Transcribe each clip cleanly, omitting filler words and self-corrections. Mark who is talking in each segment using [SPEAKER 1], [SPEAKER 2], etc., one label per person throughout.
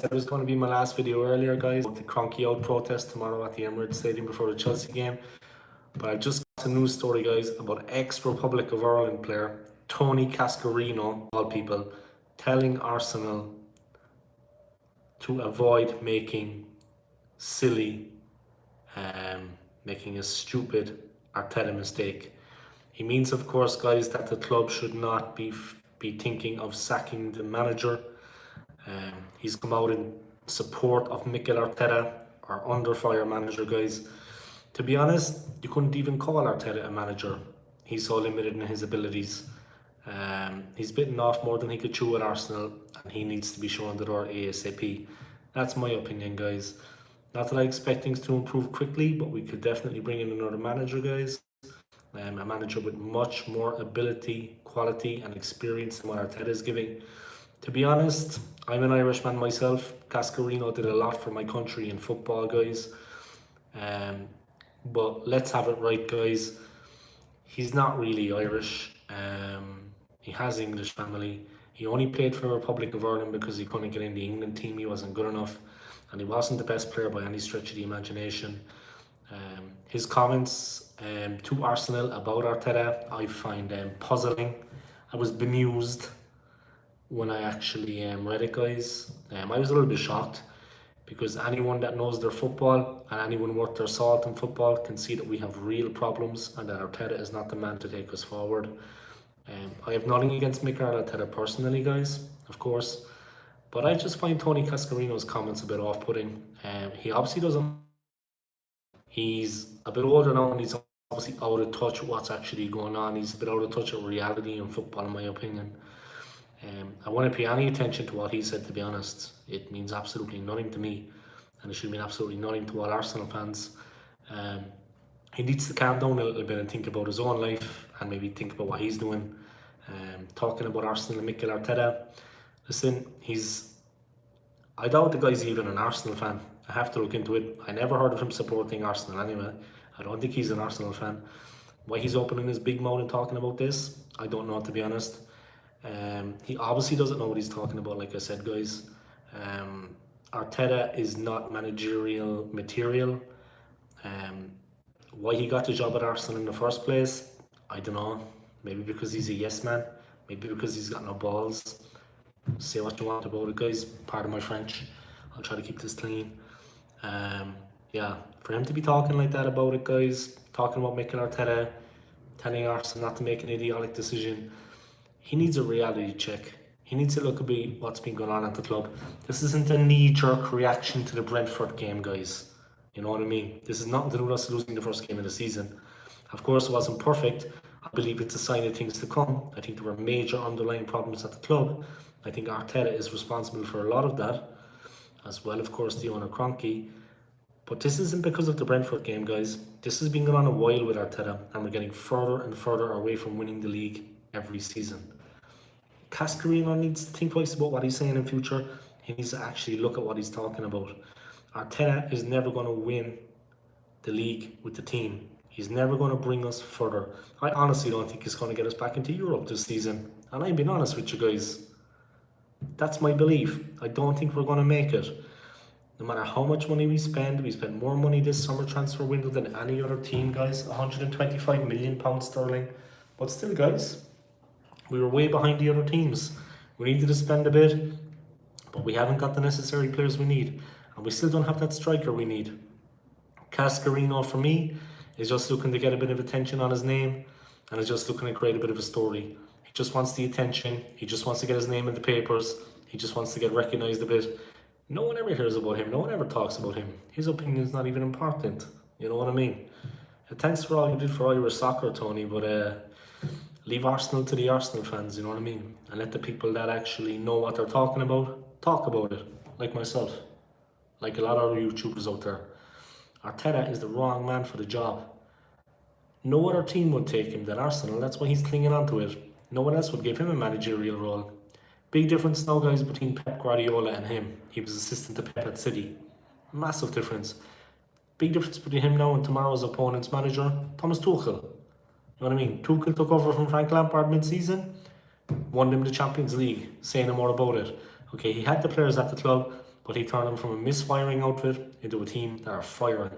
[SPEAKER 1] It was going to be my last video earlier, guys, about the Cronky Out protest tomorrow at the Emirates Stadium before the Chelsea game. But I just got a news story, guys, about ex-Republic of Ireland player Tony Cascarino, all people, telling Arsenal to avoid making silly, making a stupid Arteta mistake. He means, of course, guys, that the club should not be thinking of sacking the manager. He's come out in support of Mikel Arteta, our under fire manager, guys. To be honest, you couldn't even call Arteta a manager. He's so limited in his abilities. He's bitten off more than he could chew at Arsenal, and he needs to be shown the door ASAP. That's my opinion, guys. Not that I expect things to improve quickly, but we could definitely bring in another manager, guys. A manager with much more ability, quality and experience than what Arteta is giving. To be honest, I'm an Irishman myself. Cascarino did a lot for my country in football, guys. But let's have it right, guys. He's not really Irish. He has English family. He only played for the Republic of Ireland because he couldn't get in the England team. He wasn't good enough. And he wasn't the best player by any stretch of the imagination. His comments to Arsenal about Arteta, I find puzzling. I was bemused when I actually read it, guys. I was a little bit shocked because anyone that knows their football and anyone worth their salt in football can see that we have real problems and that Arteta is not the man to take us forward. I have nothing against Mikel Arteta personally, guys, of course, but I just find Tony Cascarino's comments a bit off-putting. He obviously doesn't. He's a bit older now and he's obviously out of touch with what's actually going on. He's a bit out of touch with reality in football, in my opinion. I wouldn't pay any attention to what he said, to be honest. It means absolutely nothing to me, and it should mean absolutely nothing to all Arsenal fans. He needs to calm down a little bit and think about his own life and maybe think about what he's doing. Talking about Arsenal and Mikel Arteta, listen, I doubt the guy's even an Arsenal fan. I have to look into it. I never heard of him supporting Arsenal anyway. I don't think he's an Arsenal fan. Why he's opening his big mouth and talking about this, I don't know, to be honest. He obviously doesn't know what he's talking about, like I said, guys. Arteta is not managerial material. Why he got the job at Arsenal in the first place, I don't know. Maybe because he's a yes man. Maybe because he's got no balls. Say what you want about it, guys. Pardon my French. I'll try to keep this clean. Yeah, for him to be talking like that about it, guys, talking about Mikel Arteta, telling Arsenal not to make an idiotic decision, he needs a reality check. He needs to look at what's been going on at the club. This isn't a knee-jerk reaction to the Brentford game, guys. You know what I mean? This is nothing to do with us losing the first game of the season. Of course, it wasn't perfect. I believe it's a sign of things to come. I think there were major underlying problems at the club. I think Arteta is responsible for a lot of that, as well, of course, the owner Cronky. But this isn't because of the Brentford game, guys. This has been going on a while with Arteta, and we're getting further and further away from winning the league every season. Cascarino needs to think twice about what he's saying in future. He needs to actually look at what he's talking about. Arteta is never going to win the league with the team. He's never going to bring us further. I honestly don't think he's going to get us back into Europe this season. And I'm being honest with you guys. That's my belief. I don't think we're going to make it. No matter how much money we spend more money this summer transfer window than any other team, guys. £125 million sterling. But still, guys, we were way behind the other teams. We needed to spend a bit, but we haven't got the necessary players we need. And we still don't have that striker we need. Cascarino, for me, is just looking to get a bit of attention on his name, and is just looking to create a bit of a story. He just wants the attention. He just wants to get his name in the papers. He just wants to get recognised a bit. No one ever hears about him. No one ever talks about him. His opinion is not even important. You know what I mean? Thanks for all you did for Irish soccer, Tony, but leave Arsenal to the Arsenal fans, you know what I mean? And let the people that actually know what they're talking about, talk about it. Like myself. Like a lot of other YouTubers out there. Arteta is the wrong man for the job. No other team would take him than Arsenal. That's why he's clinging on to it. No one else would give him a managerial role. Big difference now, guys, between Pep Guardiola and him. He was assistant to Pep at City. Massive difference. Big difference between him now and tomorrow's opponent's manager, Thomas Tuchel. You know what I mean? Tuchel took over from Frank Lampard mid-season, won them the Champions League. Say no more about it. Okay, he had the players at the club, but he turned them from a misfiring outfit into a team that are firing.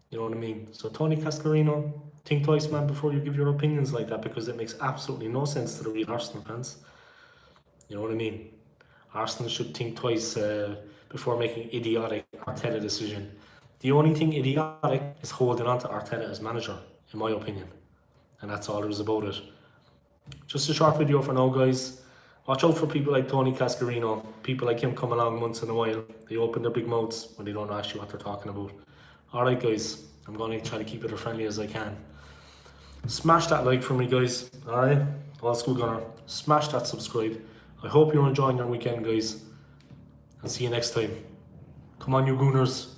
[SPEAKER 1] You know what I mean? So Tony Cascarino, think twice, man, before you give your opinions like that, because it makes absolutely no sense to the real Arsenal fans. You know what I mean? Arsenal should think twice before making idiotic Arteta decision. The only thing idiotic is holding on to Arteta as manager, in my opinion. And that's all there is about it. Just a short video for now, guys. Watch out for people like Tony Cascarino. People like him come along once in a while. They open their big mouths when they don't know actually what they're talking about. Alright, guys. I'm going to try to keep it as friendly as I can. Smash that like for me, guys. Alright? Old school gunner. Smash that subscribe. I hope you're enjoying your weekend, guys. And see you next time. Come on, you gooners.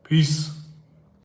[SPEAKER 1] Peace.